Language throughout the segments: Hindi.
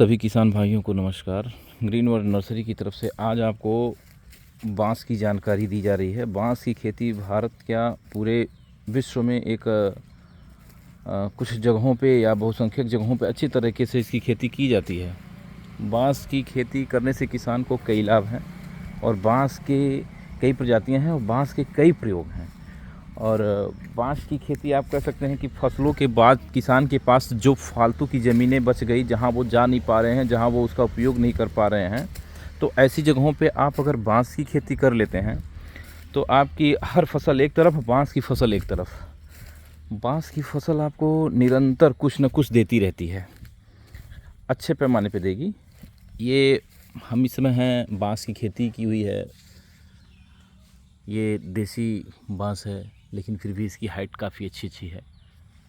सभी किसान भाइयों को नमस्कार। ग्रीन वर्ल्ड नर्सरी की तरफ से आज आपको बांस की जानकारी दी जा रही है। बांस की खेती भारत क्या पूरे विश्व में एक कुछ जगहों पे या बहुसंख्यक जगहों पे अच्छी तरीके से इसकी खेती की जाती है। बांस की खेती करने से किसान को कई लाभ हैं और बांस के कई प्रजातियां हैं और बांस के कई प्रयोग हैं। और बांस की खेती आप कह सकते हैं कि फसलों के बाद किसान के पास जो फालतू की ज़मीनें बच गई, जहां वो जा नहीं पा रहे हैं, जहां वो उसका उपयोग नहीं कर पा रहे हैं, तो ऐसी जगहों पे आप अगर बांस की खेती कर लेते हैं तो आपकी हर फसल एक तरफ, बांस की फसल एक तरफ। बांस की फसल आपको निरंतर कुछ न कुछ देती रहती है, अच्छे पैमाने पे देगी। ये हम इस समय हैं, बांस की खेती की हुई है। ये देसी बांस है, लेकिन फिर भी इसकी हाइट काफ़ी अच्छी है।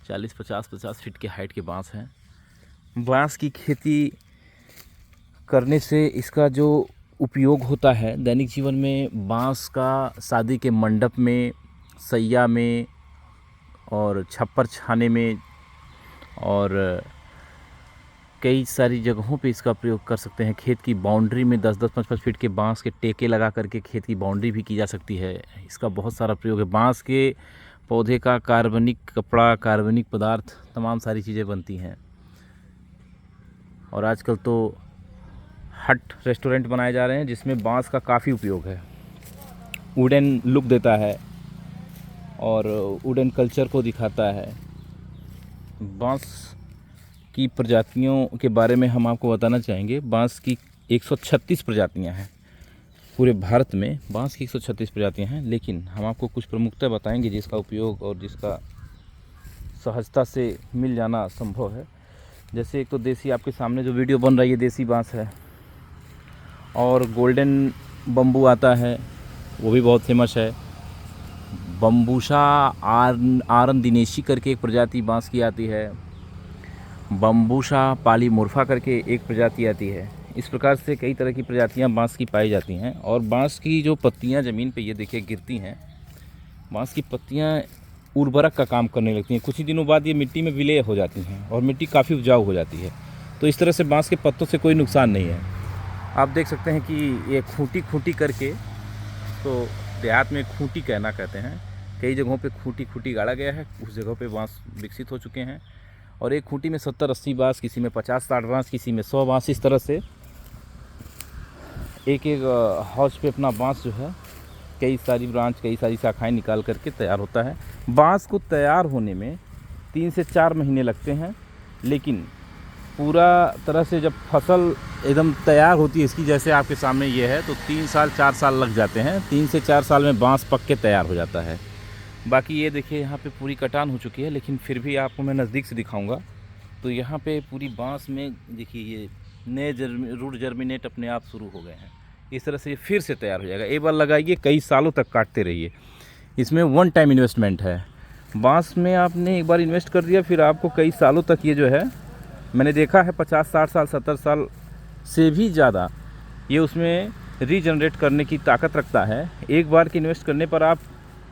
40-50 फीट के हाइट के बांस हैं। बांस की खेती करने से इसका जो उपयोग होता है दैनिक जीवन में, बांस का शादी के मंडप में, सैया में और छप्पर छाने में और कई सारी जगहों पे इसका प्रयोग कर सकते हैं। खेत की बाउंड्री में 10-10, 5-5 फीट के बांस के टेके लगा करके खेत की बाउंड्री भी की जा सकती है। इसका बहुत सारा प्रयोग है। बांस के पौधे का कार्बनिक कपड़ा, कार्बनिक पदार्थ, तमाम सारी चीज़ें बनती हैं। और आजकल तो हट रेस्टोरेंट बनाए जा रहे हैं जिसमें बांस का काफ़ी उपयोग है। वुडन लुक देता है और वुडन कल्चर को दिखाता है। बांस की प्रजातियों के बारे में हम आपको बताना चाहेंगे। बांस की 136 प्रजातियां हैं पूरे भारत में। बांस की 136 प्रजातियां हैं, लेकिन हम आपको कुछ प्रमुखता बताएंगे जिसका उपयोग और जिसका सहजता से मिल जाना संभव है। जैसे एक तो देसी, आपके सामने जो वीडियो बन रहा है ये देसी बांस है। और गोल्डन बम्बू आता है, वो भी बहुत फेमस है। बम्बूसा आरन दिनेशी करके एक प्रजाति बांस की आती है। बम्बूसा पॉलीमोर्फा करके एक प्रजाति आती है। इस प्रकार से कई तरह की प्रजातियां बांस की पाई जाती हैं। और बांस की जो पत्तियां ज़मीन पे ये देखिए गिरती हैं, बांस की पत्तियां उर्वरक का काम करने लगती हैं। कुछ ही दिनों बाद ये मिट्टी में विलय हो जाती हैं और मिट्टी काफ़ी उपजाऊ हो जाती है। तो इस तरह से बांस के पत्तों से कोई नुकसान नहीं है। आप देख सकते हैं कि ये खूंटी करके, तो देहात में खूंटी कहना कहते हैं। कई जगहों पे खूंटी गाड़ा गया है, उस जगहों पे बांस विकसित हो चुके हैं। और एक खूंटी में 70-80 बांस, किसी में 50-60 बांस, किसी में 100 बांस, इस तरह से एक हाउस पे अपना बांस जो है कई सारी ब्रांच, कई सारी शाखाएं निकाल करके तैयार होता है। बांस को तैयार होने में 3 से 4 महीने लगते हैं, लेकिन पूरा तरह से जब फसल एकदम तैयार होती है इसकी, जैसे आपके सामने ये है, तो 3 साल 4 साल लग जाते हैं। 3 से 4 साल में बांस पक के तैयार हो जाता है। बाकी ये देखिए यहाँ पे पूरी कटान हो चुकी है, लेकिन फिर भी आपको मैं नज़दीक से दिखाऊंगा। तो यहाँ पे पूरी बांस में देखिए ये नए रूट जर्मिनेट अपने आप शुरू हो गए हैं। इस तरह से ये फिर से तैयार हो जाएगा। एक बार लगाइए, कई सालों तक काटते रहिए। इसमें वन टाइम इन्वेस्टमेंट है। बांस में आपने एक बार इन्वेस्ट कर दिया, फिर आपको कई सालों तक ये जो है, मैंने देखा है 50-60 साल, 70 साल से भी ज़्यादा ये उसमें रीजनरेट करने की ताकत रखता है। एक बार के इन्वेस्ट करने पर आप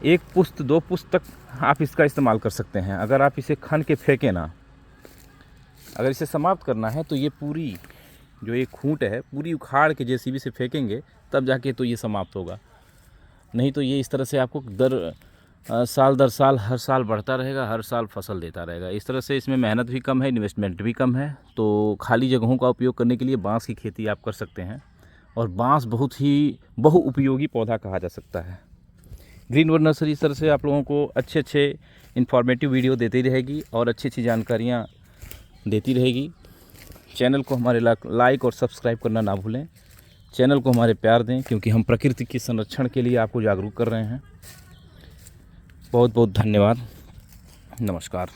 1 पुश्त 2 पुश्त तक आप इसका इस्तेमाल कर सकते हैं। अगर आप इसे खन के फेंकें ना, अगर इसे समाप्त करना है तो ये पूरी जो एक खूंट है पूरी उखाड़ के जेसीबी से फेंकेंगे, तब जाके तो ये समाप्त होगा। नहीं तो ये इस तरह से आपको साल दर साल हर साल बढ़ता रहेगा, हर साल फसल देता रहेगा। इस तरह से इसमें मेहनत भी कम है, इन्वेस्टमेंट भी कम है। तो खाली जगहों का उपयोग करने के लिए बांस की खेती आप कर सकते हैं। और बांस बहुत ही बहुउपयोगी पौधा कहा जा सकता है। ग्रीन वर्ल्ड नर्सरी इस तरह से आप लोगों को अच्छे इन्फॉर्मेटिव वीडियो देती रहेगी और अच्छी जानकारियाँ देती रहेगी। चैनल को हमारे लाइक और सब्सक्राइब करना ना भूलें। चैनल को हमारे प्यार दें, क्योंकि हम प्रकृति के संरक्षण के लिए आपको जागरूक कर रहे हैं। बहुत बहुत धन्यवाद। नमस्कार।